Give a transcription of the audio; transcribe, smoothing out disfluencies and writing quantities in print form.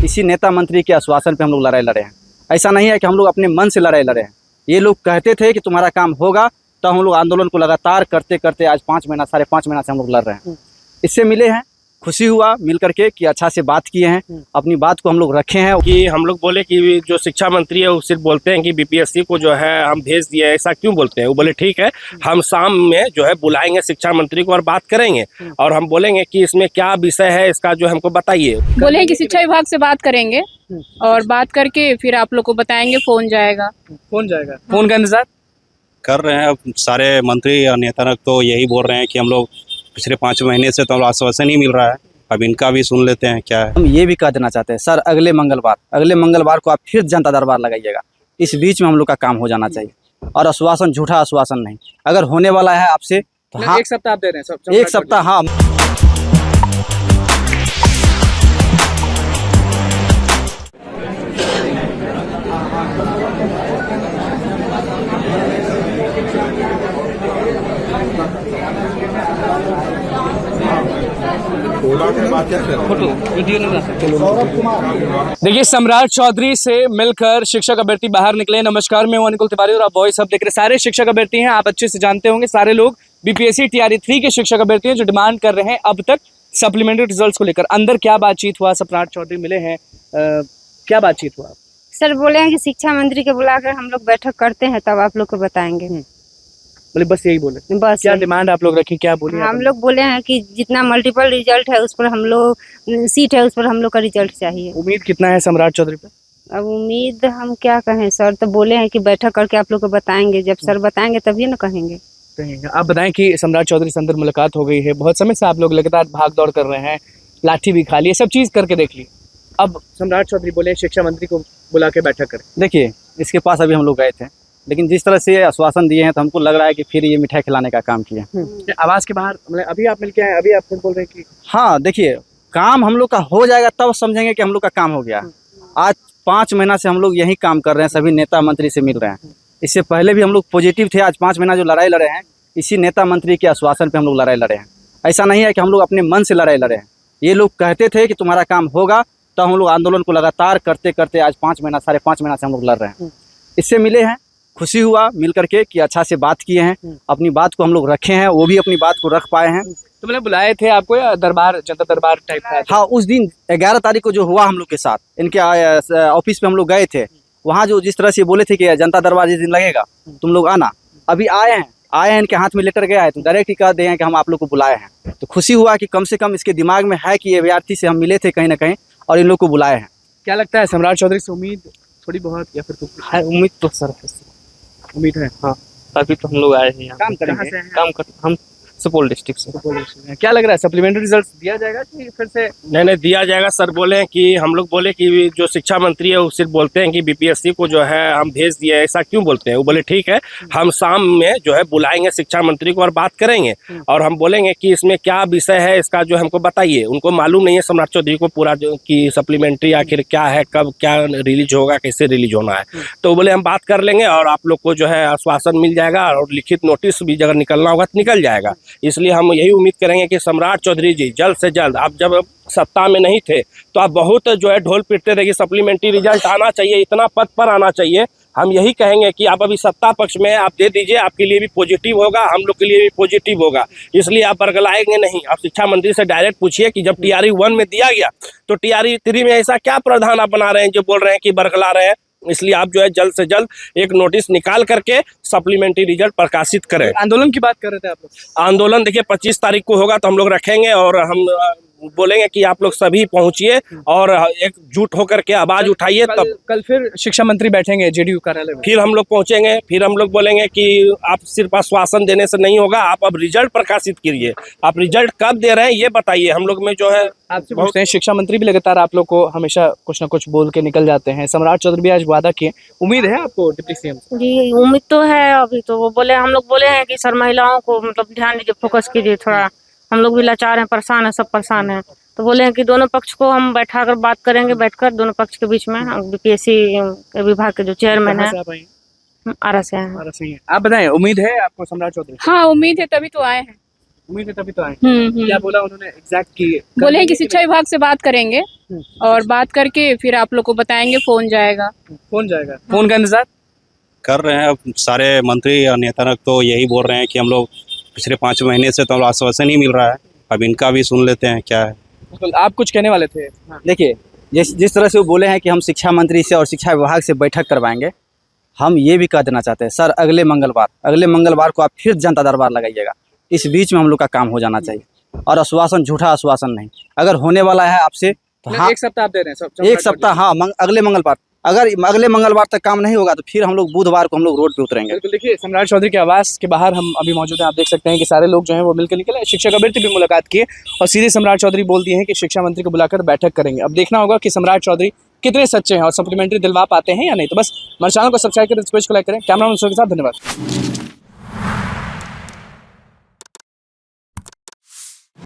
किसी नेता मंत्री के आश्वासन पे हम लोग लड़ाई लड़े हैं। ऐसा नहीं है कि हम लोग अपने मन से लड़ाई लड़े हैं। ये लोग कहते थे कि तुम्हारा काम होगा, तो हम लोग आंदोलन को लगातार करते करते आज 5 महीना 5.5 महीना से हम लोग लड़ रहे हैं। इससे मिले हैं, खुशी हुआ मिल करके कि अच्छा से बात किए हैं, अपनी बात को हम लोग रखे हैं। कि हम लोग बोले कि जो शिक्षा मंत्री है वो सिर्फ बोलते हैं कि बीपीएससी को जो है हम भेज दिए, ऐसा क्यों बोलते हैं। वो बोले ठीक है, हम शाम में जो है बुलाएंगे शिक्षा मंत्री को और बात करेंगे और हम बोलेंगे कि इसमें क्या विषय है इसका जो हमको बताइए। बोले हैं कि शिक्षा विभाग से बात करेंगे और बात करके फिर आप लोग को बताएंगे। फोन जाएगा। फोन का इंतजार कर रहे हैं। अब सारे मंत्री और नेता तो यही बोल रहे हैं कि हम लोग पिछले 5 महीने से तो आश्वासन नहीं मिल रहा है। अब इनका भी सुन लेते हैं क्या है। हम ये भी कह देना चाहते हैं सर, अगले मंगलवार को आप फिर जनता दरबार लगाइएगा। इस बीच में हम लोग का काम हो जाना चाहिए और आश्वासन झूठा आश्वासन नहीं। अगर होने वाला है आपसे तो हाँ, 1 सप्ताह आप दे रहे हैं। 1 सप्ताह हाँ। देखिए, सम्राट चौधरी से मिलकर शिक्षक अभ्यर्थी बाहर निकले। नमस्कार, मैं हूं अनिकुल तिवारी और आप वॉइस अब देख रहे हैं। सारे शिक्षक अभ्यर्थी हैं, आप अच्छे से जानते होंगे। सारे लोग बीपीएससी टीआरई 3 के शिक्षक अभ्यर्थी हैं जो डिमांड कर रहे हैं अब तक सप्लीमेंट्री रिजल्ट्स को लेकर। अंदर क्या बातचीत हुआ, सम्राट चौधरी मिले हैं, क्या बातचीत हुआ? सर बोले हैं कि शिक्षा मंत्री के बुलाकर हम लोग बैठक करते हैं, तब आप लोग को बताएंगे। बोले बस यही बोले? बस क्या डिमांड आप लोग रखी, क्या बोले? हम लोग बोले हैं कि जितना मल्टीपल रिजल्ट है उस पर हम लोग सीट है उस पर हम लोग का रिजल्ट चाहिए। उम्मीद कितना है सम्राट चौधरी पे? अब उम्मीद हम क्या कहें सर, तो बोले हैं कि बैठक करके आप लोग को बताएंगे। जब सर बताएंगे तभी ना कहेंगे। आप बताएं कि सम्राट चौधरी से अंदर मुलाकात हो गई है। बहुत समय से आप लोग लगातार भाग दौड़ कर रहे हैं, लाठी भी खा ली है, सब चीज करके देख ली। अब सम्राट चौधरी बोले शिक्षा मंत्री को बुला के बैठक करें। देखिए, इसके पास अभी हम लोग गए थे, लेकिन जिस तरह से आश्वासन दिए हैं तो हमको लग रहा है कि फिर ये मिठाई खिलाने का काम किया। आवाज के बाहर मतलब अभी आप मिलके आए, अभी आप बोल रहे हैं कि हाँ देखिए, काम हम लोग का हो जाएगा तब समझेंगे कि हम लोग का काम हो गया। आज 5 महीना से हम लोग यही काम कर रहे हैं, सभी नेता मंत्री से मिल रहे हैं। इससे पहले भी हम लोग पॉजिटिव थे। आज 5 महीना जो लड़ाई लड़े हैं, इसी नेता मंत्री के आश्वासन पे हम लोग लड़ाई लड़े हैं। ऐसा नहीं है कि हम लोग अपने मन से लड़ाई लड़े हैं। ये लोग कहते थे कि तुम्हारा काम होगा, तो हम लोग आंदोलन को लगातार करते करते आज 5 महीना 5.5 महीना से हम लोग लड़ रहे हैं। इससे मिले हैं, खुशी हुआ मिल करके कि अच्छा से बात किए हैं, अपनी बात को हम लोग रखे हैं, वो भी अपनी बात को रख पाए हैं। तो मैंने बुलाए थे आपको या दरबार, जनता दरबार टाइप का? हाँ, उस दिन 11 तारीख को जो हुआ हम लोग के साथ, इनके ऑफिस पे हम लोग गए थे। वहाँ जो जिस तरह से बोले थे कि जनता दरबार जिस दिन लगेगा तुम लोग आना, अभी आए हैं, इनके हाथ में लेटर गया है, तो डायरेक्ट ही कह दे हैं कि हम आप लोग को बुलाए हैं। तो खुशी हुआ कि कम से कम इसके दिमाग में है कि ये अभ्यर्थी से हम मिले थे कहीं ना कहीं और इन लोग को बुलाए हैं। क्या लगता है सम्राट चौधरी से उम्मीद थोड़ी बहुत या फिर तो है? उम्मीद तो सर है, उम्मीद है। हाँ, तभी तो हम लोग आए हैं यहाँ काम करेंगे। काम कर हम सुपौल डिस्ट्रिक्ट से। क्या लग रहा है, सप्लीमेंट्री रिजल्ट दिया जाएगा कि फिर से? नहीं दिया जाएगा सर। बोले हैं कि हम लोग बोले कि जो शिक्षा मंत्री है वो सिर्फ बोलते हैं कि बीपीएससी को जो है हम भेज दिए, ऐसा क्यों बोलते हैं। वो बोले ठीक है, हम शाम में जो है बुलाएंगे शिक्षा मंत्री को और बात करेंगे और हम बोलेंगे कि इसमें क्या विषय है इसका जो हमको बताइए। उनको मालूम नहीं है सम्राट चौधरी को पूरा कि सप्लीमेंट्री आखिर क्या है, कब क्या रिलीज होगा, कैसे रिलीज होना है। तो वो बोले हम बात कर लेंगे और आप लोग को जो है आश्वासन मिल जाएगा और लिखित नोटिस भी अगर निकलना होगा तो निकल जाएगा। इसलिए हम यही उम्मीद करेंगे कि सम्राट चौधरी जी जल्द से जल्द, आप जब सत्ता में नहीं थे तो आप बहुत जो है ढोल पीटते थे कि सप्लीमेंट्री रिजल्ट आना चाहिए, इतना पद पर आना चाहिए। हम यही कहेंगे कि आप अभी सत्ता पक्ष में आप दे दीजिए, आपके लिए भी पॉजिटिव होगा, हम लोग के लिए भी पॉजिटिव होगा। इसलिए आप बरगलाएंगे नहीं। आप शिक्षा मंत्री से डायरेक्ट पूछिए कि जब टीआरई 1 में दिया गया तो टीआरई 3 में ऐसा क्या प्रावधान आप बना रहे हैं जो बोल रहे हैं कि बरगला रहे हैं। इसलिए आप जो है जल्द से जल्द एक नोटिस निकाल करके सप्लीमेंट्री रिजल्ट प्रकाशित करें। आंदोलन की बात कर रहे थे आप लोग? आंदोलन देखिए 25 तारीख को होगा तो हम लोग रखेंगे और हम बोलेंगे कि आप लोग सभी पहुंचिए और एकजुट होकर के आवाज उठाइए। तब कल फिर शिक्षा मंत्री बैठेंगे जेडीयू कार्यालय में, फिर हम लोग पहुंचेंगे, फिर हम लोग बोलेंगे कि आप सिर्फ आश्वासन देने से नहीं होगा, आप अब रिजल्ट प्रकाशित कीजिए। आप रिजल्ट कब दे रहे हैं ये बताइए। हम लोग में जो है आपसे पूछते हैं, शिक्षा मंत्री भी लगातार आप लोग को हमेशा कुछ ना कुछ बोल के निकल जाते हैं। सम्राट चौधरी भी आज वादा किए, उम्मीद है आपको डिप्टी सीएम? जी उम्मीद तो है। अभी तो वो बोले, हम लोग बोले हैं कि सर महिलाओं को मतलब ध्यान दीजिए, फोकस कीजिए थोड़ा, हम लोग भी लाचार हैं, परेशान हैं, सब परेशान हैं। तो बोले हैं कि दोनों पक्ष को हम बैठा कर बात करेंगे, बैठकर दोनों पक्ष के बीच में बीपीएससी के विभाग के जो चेयरमैन कहाँ है से आप आई हैं? आरा से हैं। हमारा सही है। आप बताएं, उम्मीद है आपको सम्राट चौधरी? हाँ उम्मीद है, तभी तो आए हैं। उम्मीद है तभी तो आए। क्या बोला उन्होंने एग्जैक्ट की? बोले हैं कि शिक्षा विभाग से बात करेंगे और बात करके फिर आप लोग को बताएंगे, फोन जाएगा। फोन जाएगा, फोन का इंतजार कर रहे हैं। अब सारे मंत्री और नेता तो यही बोल रहे हैं कि हम लोग पिछले 5 महीने से तो हम लोग आश्वासन ही मिल रहा है, अब इनका भी सुन लेते हैं क्या है। बिल्कुल, आप कुछ कहने वाले थे? देखिए, जिस तरह से वो बोले हैं कि हम शिक्षा मंत्री से और शिक्षा विभाग से बैठक करवाएंगे, हम ये भी कह देना चाहते हैं सर, अगले मंगलवार को आप फिर जनता दरबार लगाइएगा। इस बीच में हम लोग का काम हो जाना चाहिए और आश्वासन, झूठा आश्वासन नहीं। अगर होने वाला है आपसे तो हाँ, एक सप्ताह आप दे रहे हैं सब? एक सप्ताह, हाँ अगले मंगलवार। अगर अगले मंगलवार तक काम नहीं होगा तो फिर हम लोग बुधवार को हम लोग रोड पे उतरेंगे। बिल्कुल, देखिए सम्राट चौधरी के आवास के बाहर हम अभी मौजूद हैं। आप देख सकते हैं कि सारे लोग जो हैं वो मिलकर निकले। शिक्षक अभ्यर्थी भी मुलाकात किए और सीधे सम्राट चौधरी बोल दिए हैं कि शिक्षा मंत्री को बुलाकर बैठक करेंगे। अब देखना होगा कि सम्राट चौधरी कितने सच्चे हैं और सप्लीमेंट्री दिलवा पाते हैं या नहीं। तो बस हमारे चैनल को सब्सक्राइब करें, इस पेज को लाइक करें। कैमरा मैन के साथ धन्यवाद।